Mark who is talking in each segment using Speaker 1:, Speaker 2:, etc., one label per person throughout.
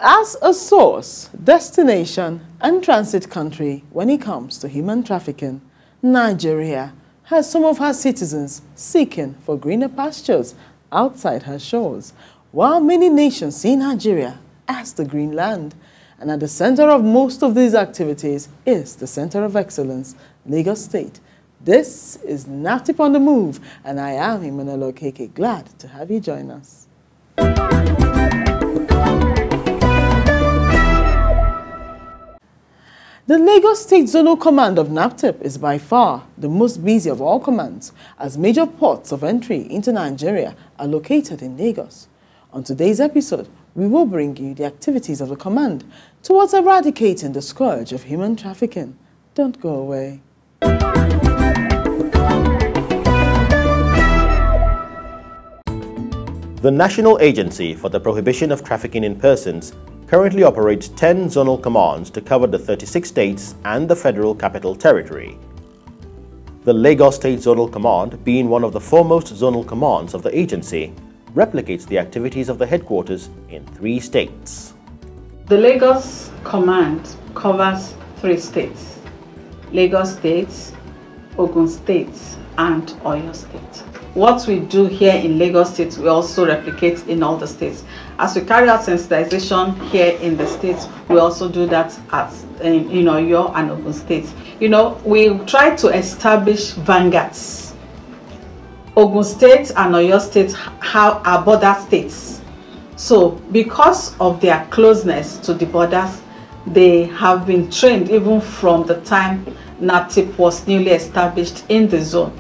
Speaker 1: As a source, destination, and transit country when it comes to human trafficking, Nigeria has some of her citizens seeking for greener pastures outside her shores, while many nations see Nigeria as the green land. And at the center of most of these activities is the Center of Excellence, Lagos State. This is NAPTIP on the Move, and I am Emmanuel Okeke, glad to have you join us. The Lagos State Zonal Command of NAPTIP is by far the most busy of all commands, as major ports of entry into Nigeria are located in Lagos. On today's episode, we will bring you the activities of the command towards eradicating the scourge of human trafficking. Don't go away.
Speaker 2: The National Agency for the Prohibition of Trafficking in Persons currently operates 10 zonal commands to cover the 36 states and the Federal Capital Territory. The Lagos State Zonal Command, being one of the foremost zonal commands of the agency, replicates the activities of the headquarters in 3 states.
Speaker 3: The Lagos Command covers 3 states: Lagos State, Ogun State, and Oyo State. What we do here in Lagos State, we also replicate in all the states. As we carry out sensitization here in the states, we also do that in Oyo and Ogun State. We try to establish vanguards. Ogun State and Oyo State are border states. So because of their closeness to the borders, they have been trained even from the time NAPTIP was newly established in the zone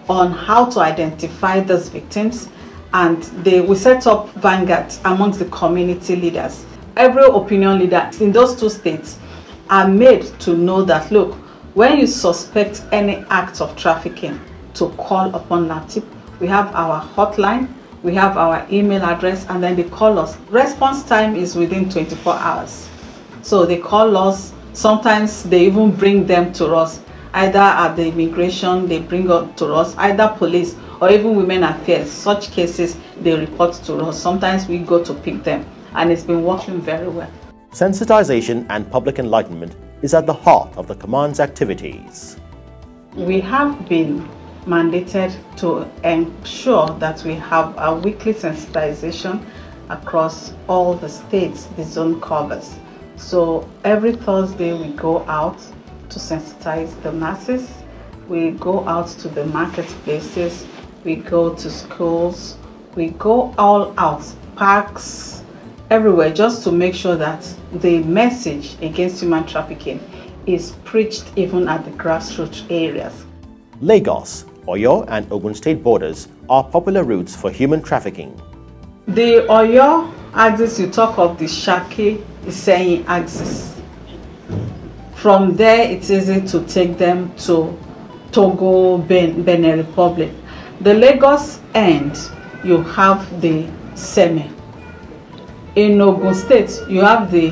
Speaker 3: on how to identify those victims, and we set up vanguards amongst the community leaders. Every opinion leader in those 2 states are made to know that, look, when you suspect any act of trafficking, to call upon NAPTIP. We have our hotline, we have our email address, and then they call us. Response time is within 24 hours. So they call us, sometimes they even bring them to us. Either at the immigration, they bring up to us, either police or even women affairs. Such cases, they report to us. Sometimes we go to pick them, and it's been working very well.
Speaker 2: Sensitization and public enlightenment is at the heart of the command's activities.
Speaker 3: We have been mandated to ensure that we have a weekly sensitization across all the states the zone covers. So every Thursday we go out to sensitize the masses. We go out to the marketplaces, we go to schools, we go all out, parks, everywhere, just to make sure that the message against human trafficking is preached even at the grassroots areas.
Speaker 2: Lagos, Oyo and Ogun State borders are popular routes for human trafficking.
Speaker 3: The Oyo axis, you talk of the Shaki-Iseyin axis. From there, it's easy to take them to Togo, Benin Republic. The Lagos end, you have the Seme. In Ogun State, you have the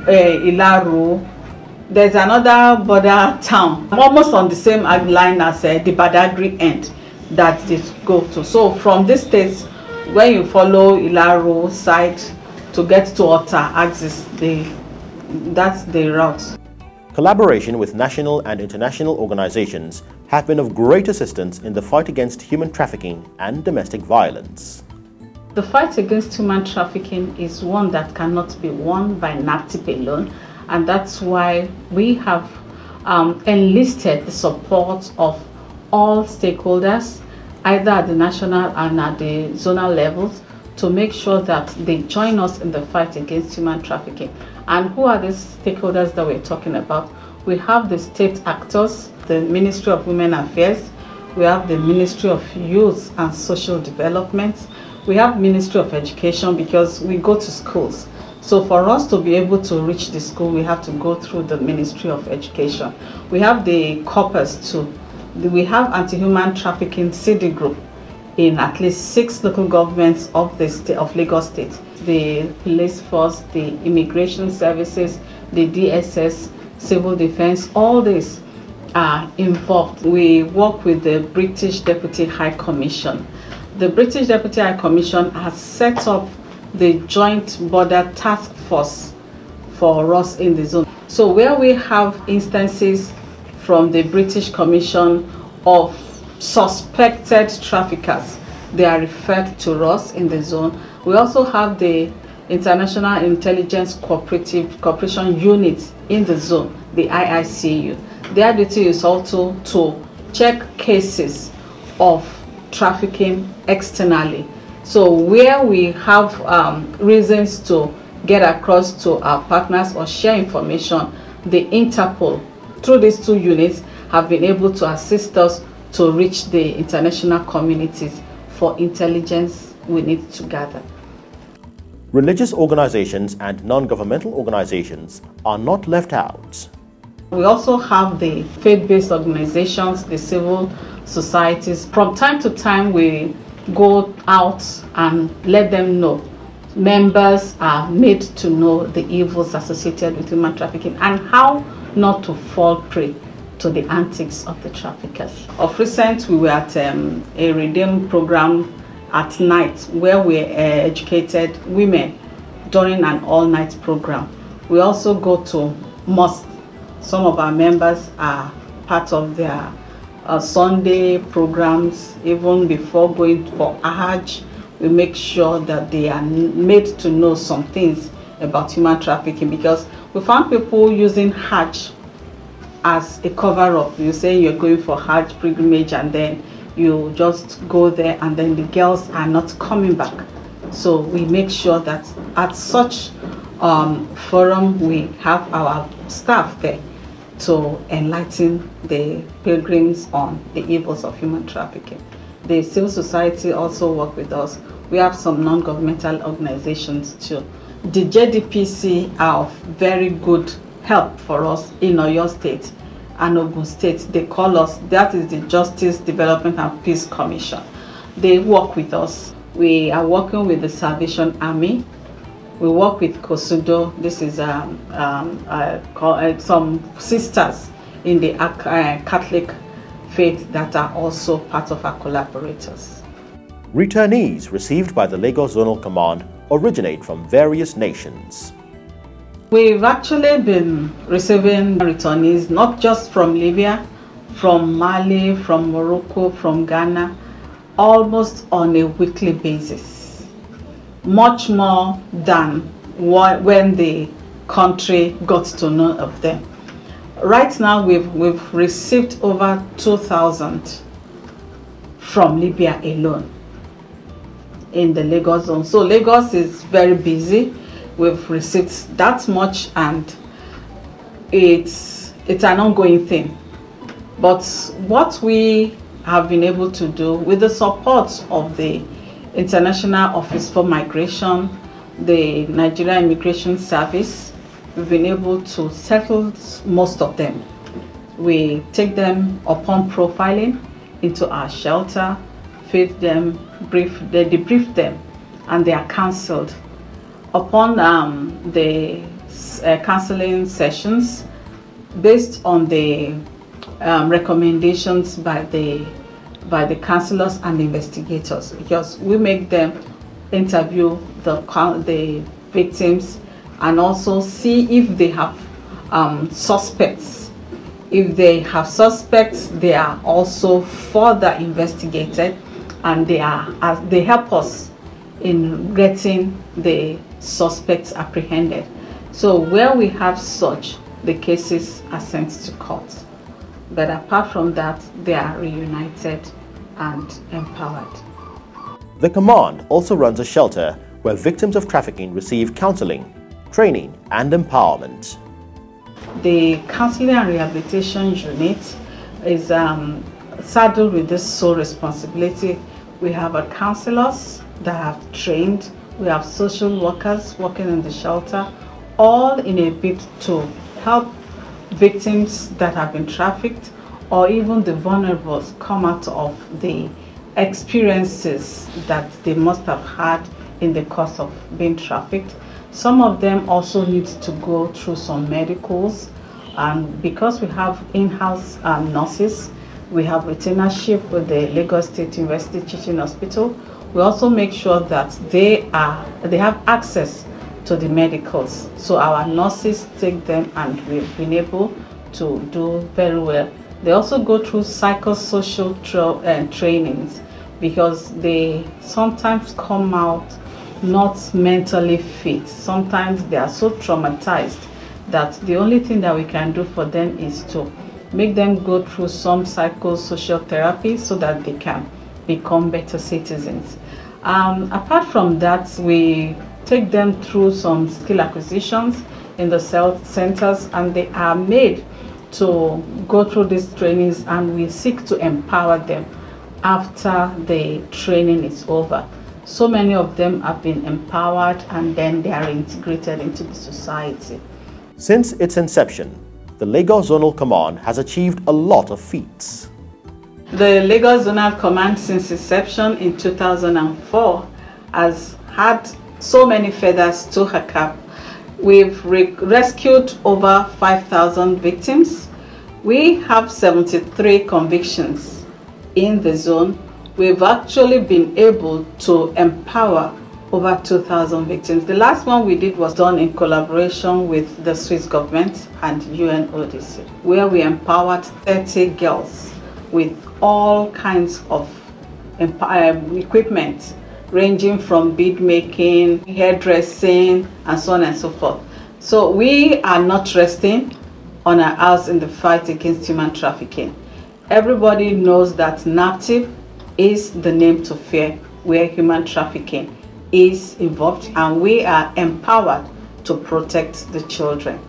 Speaker 3: Ilaro. There's another border town, almost on the same line as the Badagry end that they go to. So from this state, when you follow Ilaro side to get to Ota axis, that's the route.
Speaker 2: Collaboration with national and international organizations have been of great assistance in the fight against human trafficking and domestic violence.
Speaker 3: The fight against human trafficking is one that cannot be won by NAPTIP alone, and that's why we have enlisted the support of all stakeholders, either at the national and at the zonal levels, to make sure that they join us in the fight against human trafficking. And who are these stakeholders that we're talking about? We have the state actors, the Ministry of Women Affairs, we have the Ministry of Youth and Social Development, we have Ministry of Education, because we go to schools. So for us to be able to reach the school, we have to go through the Ministry of Education. We have the corpus too. We have anti-human trafficking CD group in at least 6 local governments of the state of Lagos State. The police force, the immigration services, the DSS, civil defense, all these are involved. We work with the British Deputy High Commission. The British Deputy High Commission has set up the Joint Border Task Force for us in the zone. So where we have instances from the British Commission of suspected traffickers, they are referred to us in the zone. We also have the International Intelligence Cooperation Unit in the zone, the IICU. Their duty is also to check cases of trafficking externally. So where we have reasons to get across to our partners or share information, the Interpol, through these 2 units, have been able to assist us to reach the international communities for intelligence we need to gather.
Speaker 2: Religious organizations and non-governmental organizations are not left out.
Speaker 3: We also have the faith-based organizations, the civil societies. From time to time, we go out and let them know. Members are made to know the evils associated with human trafficking and how not to fall prey to the antics of the traffickers. Of recent, we were at a redeem program at night where we educated women during an all-night program. We also go to mosque. Some of our members are part of their Sunday programs. Even before going for Hajj, we make sure that they are made to know some things about human trafficking, because we found people using Hajj as a cover-up. You say you're going for Hajj pilgrimage and then you just go there and then the girls are not coming back. So we make sure that at such forum we have our staff there to enlighten the pilgrims on the evils of human trafficking. The civil society also work with us. We have some non-governmental organizations too. The JDPC are of very good help for us in Oyo State and Ogun State. They call us, that is the Justice, Development and Peace Commission. They work with us. We are working with the Salvation Army. We work with Kosudo. This is some sisters in the Catholic faith that are also part of our collaborators.
Speaker 2: Returnees received by the Lagos Zonal Command originate from various nations.
Speaker 3: We've actually been receiving returnees not just from Libya, from Mali, from Morocco, from Ghana, almost on a weekly basis. Much more than when the country got to know of them. Right now we've received over 2,000 from Libya alone in the Lagos zone. So Lagos is very busy. We've received that much and it's an ongoing thing. But what we have been able to do with the support of the International Office for Migration, the Nigeria Immigration Service, we've been able to settle most of them. We take them upon profiling into our shelter, feed them, debrief them, and they are counseled. Upon the counseling sessions, based on the recommendations by the counselors and investigators, because we make them interview the victims and also see if they have suspects. If they have suspects, they are also further investigated, and they help us in getting the suspects apprehended. So where we have such, the cases are sent to court. But apart from that, they are reunited and empowered.
Speaker 2: The command also runs a shelter where victims of trafficking receive counseling, training and empowerment.
Speaker 3: The Counseling and Rehabilitation Unit is saddled with this sole responsibility. We have counselors that have trained, we have social workers working in the shelter, all in a bid to help victims that have been trafficked or even the vulnerables come out of the experiences that they must have had in the course of being trafficked. Some of them also need to go through some medicals, and because we have in-house nurses, we have retainership with the Lagos State University Teaching Hospital. We also make sure that they have access to the medicals. So our nurses take them, and we've been able to do very well. They also go through psychosocial trainings, because they sometimes come out not mentally fit. Sometimes they are so traumatized that the only thing that we can do for them is to make them go through some psychosocial therapy so that they can become better citizens. Apart from that, we take them through some skill acquisitions in the centers, and they are made to go through these trainings, and we seek to empower them after the training is over. So many of them have been empowered, and then they are integrated into the society.
Speaker 2: Since its inception, the Lagos Zonal Command has achieved a lot of feats.
Speaker 3: The Lagos Zonal Command, since inception in 2004, has had so many feathers to her cap. We've rescued over 5,000 victims. We have 73 convictions in the zone. We've actually been able to empower over 2,000 victims. The last one we did was done in collaboration with the Swiss government and UNODC, where we empowered 30 girls with all kinds of equipment, ranging from bead making, hairdressing, and so on and so forth. So we are not resting on our house in the fight against human trafficking. Everybody knows that NAPTIP is the name to fear where human trafficking is involved, and we are empowered to protect the children.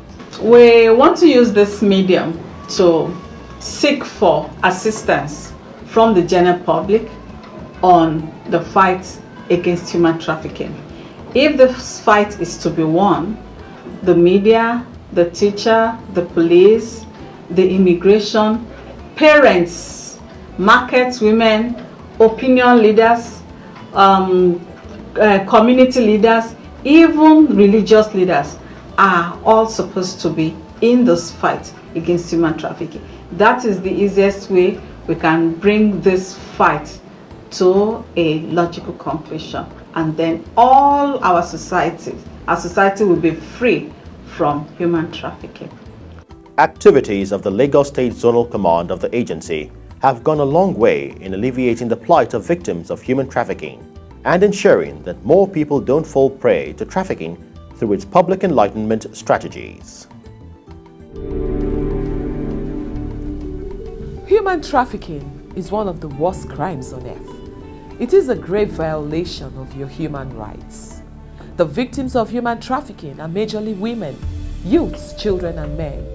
Speaker 3: We want to use this medium to seek for assistance from the general public on the fight against human trafficking. If this fight is to be won, the media, the teacher, the police, the immigration, parents, market women, opinion leaders, community leaders, even religious leaders are all supposed to be in this fight against human trafficking. That is the easiest way we can bring this fight to a logical completion, and then all our society will be free from human trafficking.
Speaker 2: Activities of the Lagos State Zonal Command of the agency have gone a long way in alleviating the plight of victims of human trafficking and ensuring that more people don't fall prey to trafficking through its public enlightenment strategies.
Speaker 1: Human trafficking is one of the worst crimes on earth. It is a grave violation of your human rights. The victims of human trafficking are majorly women, youths, children and men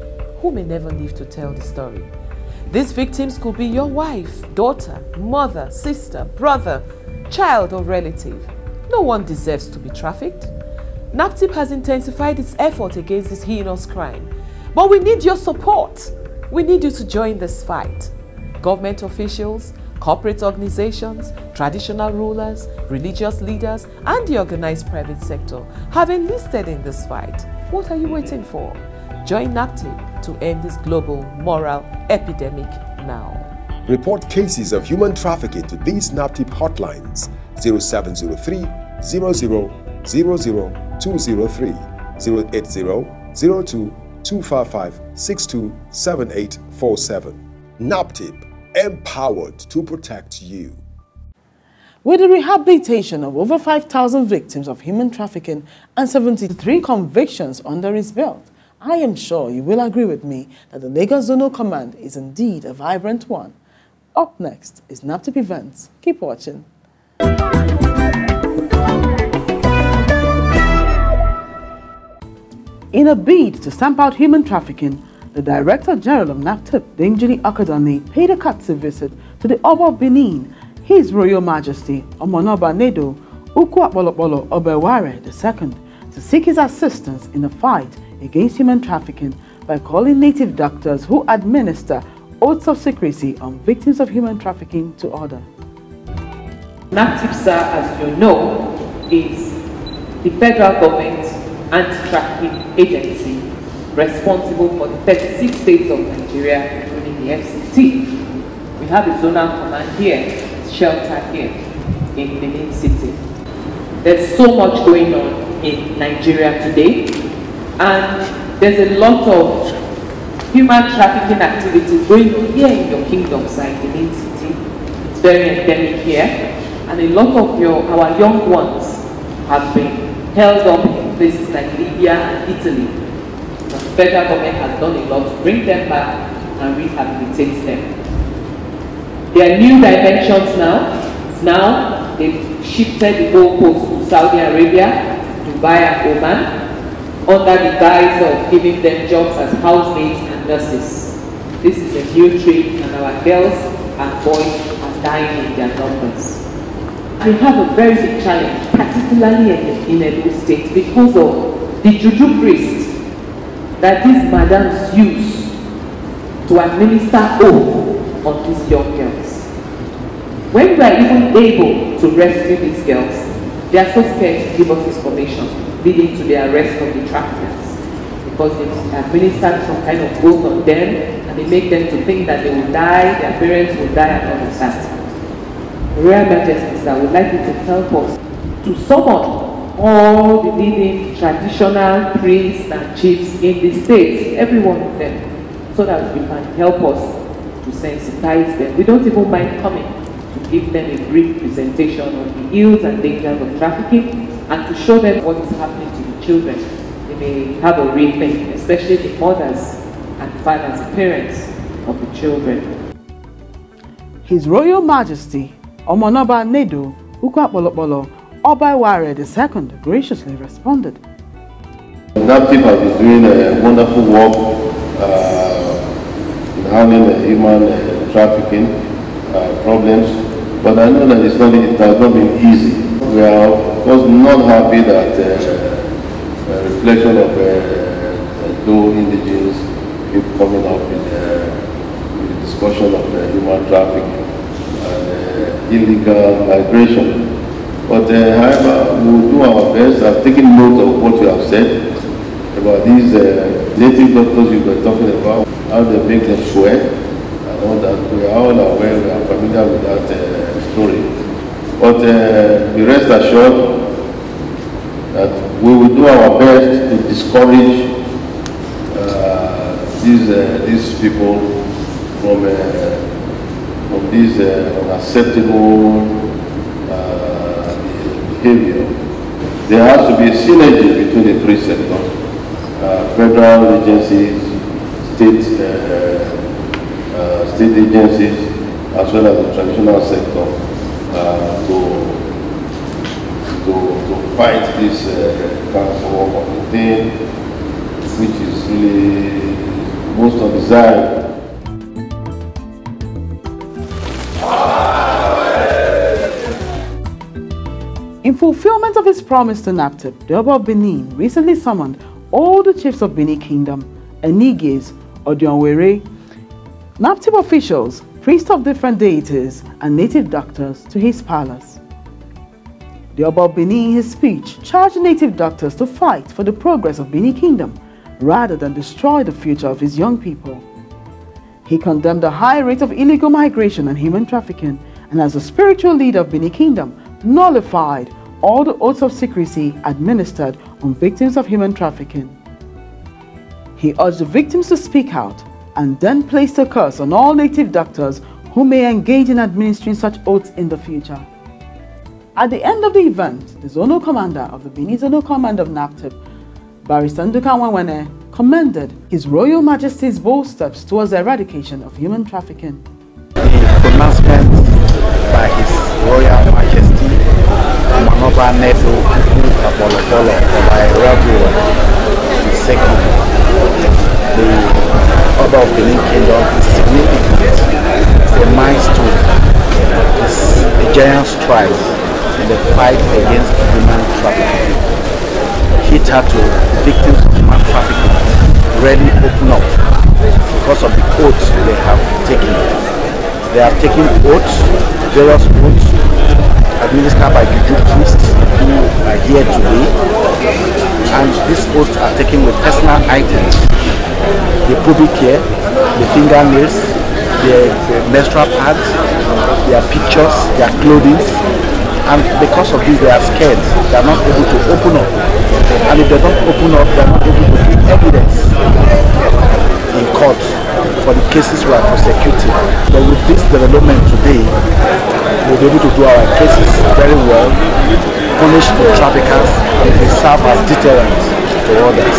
Speaker 1: who may never live to tell the story. These victims could be your wife, daughter, mother, sister, brother, child or relative. No one deserves to be trafficked. NAPTIP has intensified its effort against this heinous crime. But we need your support. We need you to join this fight. Government officials, corporate organizations, traditional rulers, religious leaders, and the organized private sector have enlisted in this fight. What are you waiting for? Join NAPTIP to end this global moral epidemic now.
Speaker 4: Report cases of human trafficking to these NAPTIP hotlines: 0703 00 00 203, 080 02 255-627847. NAPTIP, empowered to protect you.
Speaker 1: With the rehabilitation of over 5,000 victims of human trafficking and 73 convictions under his belt, I am sure you will agree with me that the Lagos Zonal Command is indeed a vibrant one. Up next is NAPTIP Events. Keep watching. In a bid to stamp out human trafficking, the Director General of NAPTIP, Dinjili Akadani, paid a courtesy visit to the Oba of Benin, His Royal Majesty Omonoba Nedo Ukwu-Akpolokpolo Obeware II, to seek his assistance in the fight against human trafficking by calling native doctors who administer oaths of secrecy on victims of human trafficking to order.
Speaker 5: NAPTIP, sir, as you know, is the federal government anti-trafficking agency responsible for the 36 states of Nigeria, including the FCT. We have a zonal command here, shelter here in Benin City. There's so much going on in Nigeria today, and there's a lot of human trafficking activities going on here in your kingdom side, Benin City. It's very endemic here, and a lot of our young ones have been held up in places like Libya and Italy. The federal government has done a lot to bring them back and rehabilitate them. There are new dimensions now. Now they've shifted the goalposts to Saudi Arabia, Dubai and Oman, under the guise of giving them jobs as housemaids and nurses. This is a new trade, and our girls and boys are dying in their numbers. We have a very big challenge, particularly in Edo State, because of the juju priest that these madams use to administer oath on these young girls. When we are even able to rescue these girls, they are so scared to give us information, leading to the arrest of the traffickers, because they administer some kind of oath on them, and they make them to think that they will die, their parents will die, and all of that. Royal Majesties, I would like you to help us to summon all the leading traditional priests and chiefs in the states, every one of them, so that we can help us to sensitize them. We don't even mind coming to give them a brief presentation on the ills and dangers of trafficking, and to show them what is happening to the children. They may have a rethink, especially the mothers and fathers, parents of the children.
Speaker 1: His Royal Majesty Omonoba Nedo Ukwu-Akpolokpolo Obeware II graciously responded.
Speaker 6: NAPTIP has been doing a wonderful work in handling human trafficking problems, but I know that it has not been easy. We are of course not happy that a reflection of though indigenous people coming up with the discussion of human trafficking and illegal migration. But however, we will do our best. I've taken note of what you have said about these native doctors you were talking about, how they make them sweat, and all that. We are all aware, we are familiar with that story. But be rest assured that we will do our best to discourage these people from this unacceptable behavior. There has to be a synergy between the three sectors, federal agencies, state agencies, as well as the traditional sector, to fight this cancer of the thing, which is really most undesirable.
Speaker 1: In fulfillment of his promise to NAPTIP, the Oba of Benin recently summoned all the chiefs of Benin Kingdom, Eniges, Odionwere, NAPTIP officials, priests of different deities, and native doctors to his palace. The Oba of Benin, in his speech, charged native doctors to fight for the progress of Benin Kingdom rather than destroy the future of his young people. He condemned the high rate of illegal migration and human trafficking, and as a spiritual leader of Benin Kingdom, nullified all the oaths of secrecy administered on victims of human trafficking. He urged the victims to speak out and then placed a curse on all native doctors who may engage in administering such oaths in the future. At the end of the event, the Zonal Commander of the Benin Zonal Command of NAPTIP, Barrister Nduka Wanwene, commended His Royal Majesty's bold steps towards the eradication of human trafficking.
Speaker 7: The pronouncement by His Royal Majesty Manoba Neto Apollo II, the Order of Benin Kingdom, is significant. It's a milestone. It's a giant stride in the fight against human trafficking. Hitherto, victims of human trafficking rarely open up because of the oaths they have taken. They have taken oaths, various oaths, administered by juju priests who are here today, and these oaths are taken with personal items, the pubic hair, the fingernails, their menstrual pads, their pictures, their clothing, and because of this they are scared. They are not able to open up, and if they don't open up, they are not able to give evidence in court for the cases we are prosecuting. But with this development today, we'll be able to do our cases very well, punish the traffickers, and they serve as deterrents to others.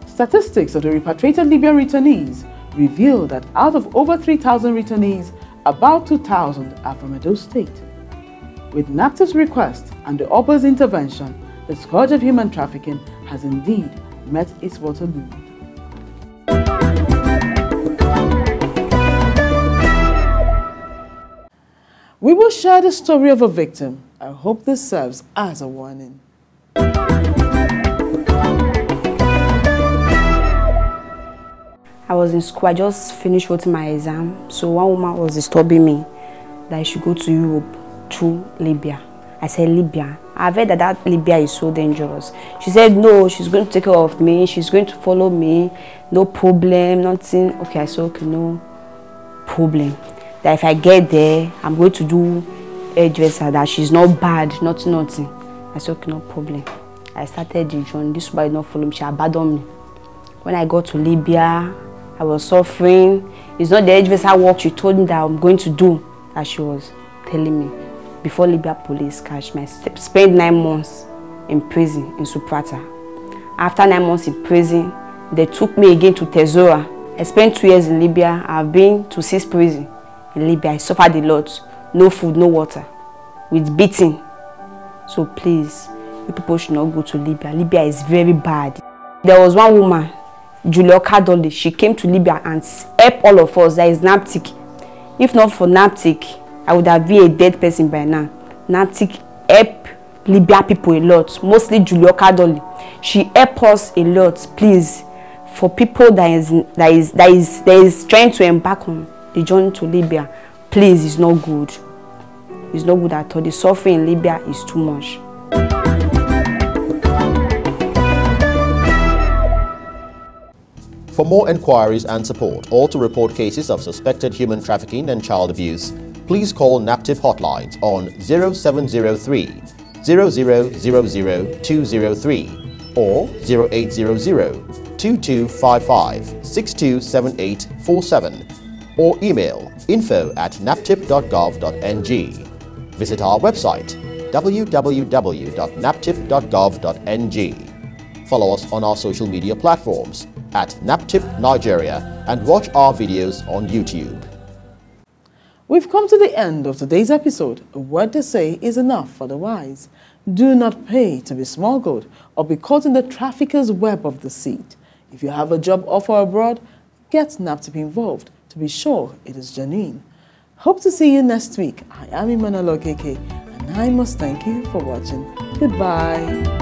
Speaker 1: Statistics of the repatriated Libyan returnees reveal that out of over 3,000 returnees, about 2,000 are from Edo State. With NAPTIP's request and the Oba's intervention, the scourge of human trafficking has indeed met its Waterloo. We will share the story of a victim. I hope this serves as a warning.
Speaker 8: I was in school, I just finished writing my exam. So one woman was disturbing me that I should go to Europe through Libya. I said, Libya? I've heard that Libya is so dangerous. She said, no, she's going to take care of me, she's going to follow me, no problem, nothing. Okay, I said, okay, no problem. That if I get there, I'm going to do hairdresser, that she's not bad, nothing. I said, okay, no problem. I started the journey. This woman did not follow me, she abandoned me. When I got to Libya, I was suffering. It's not the hairdresser work she told me that I'm going to do that she was telling me. Before Libya police catch me, I spent 9 months in prison in Suprata. After 9 months in prison, they took me again to Tesora. I spent 2 years in Libya. I've been to 6 prisons in Libya. I suffered a lot. No food, no water, with beating. So please, you people should not go to Libya. Libya is very bad. There was one woman, Julia Kadoli. She came to Libya and helped all of us. That is NAPTIP. If not for NAPTIP, I would have been a dead person by now. NAPTIP helped Libya people a lot, mostly Julia Kadoli. She helped us a lot. Please, for people that is trying to embark on the journey to Libya, please, it's not good. It's not good at all. The suffering in Libya is too much.
Speaker 2: For more enquiries and support, or to report cases of suspected human trafficking and child abuse, please call NAPTIP hotlines on 0703 0000 203 or 0800 2255 627847 or email info@naptip.gov.ng. Visit our website www.naptip.gov.ng. Follow us on our social media platforms at NAPTIP Nigeria and watch our videos on YouTube.
Speaker 1: We've come to the end of today's episode. A word to say is enough for the wise. Do not pay to be smuggled or be caught in the trafficker's web of deceit. If you have a job offer abroad, get NAPTIP involved to be sure it is genuine. Hope to see you next week. I am Emmanuel Okeke, and I must thank you for watching. Goodbye.